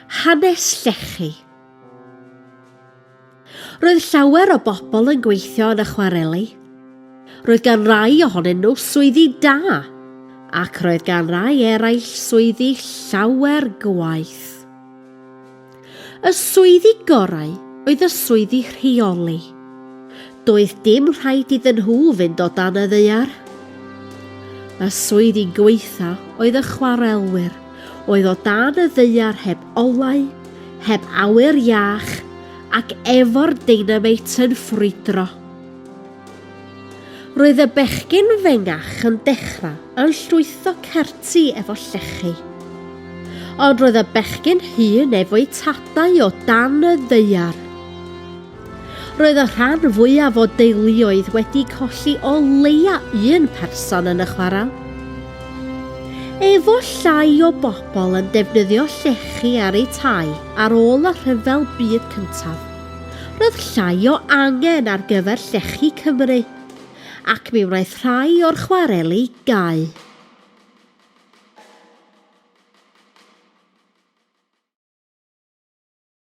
Hanes Llechi. Roedd llawer o bobl yn gweithio yn y chwareli. Roedd gan rai ohonyn nhw swyddi da, ac roedd gan rai eraill swyddi llawer gwaith. Y swyddi gorau oedd y swyddi rheoli. Doedd dim rhaid iddyn nhw fynd o dan y ddaear. Y swyddi gwaetha oedd y chwarelwyr, oedd o dan y ddaear heb olau, heb awyr iach, ac efo'r dynamite yn ffrwydro. Roedd y bechgyn fengach yn dechrau yn llwytho certi efo llechi. Ond roedd y bechgyn hŷn efo'i tadau o dan y ddaear. Roedd y rhan fwyaf o deuluoedd wedi colli o leia un person yn y chwarel. Efo llai o bobl yn defnyddio llechi ar eu tai ar ôl y rhyfel byd cyntaf, roedd llai o angen ar gyfer llechi Cymru, ac mi wnaeth rhai o'r chwareli gau.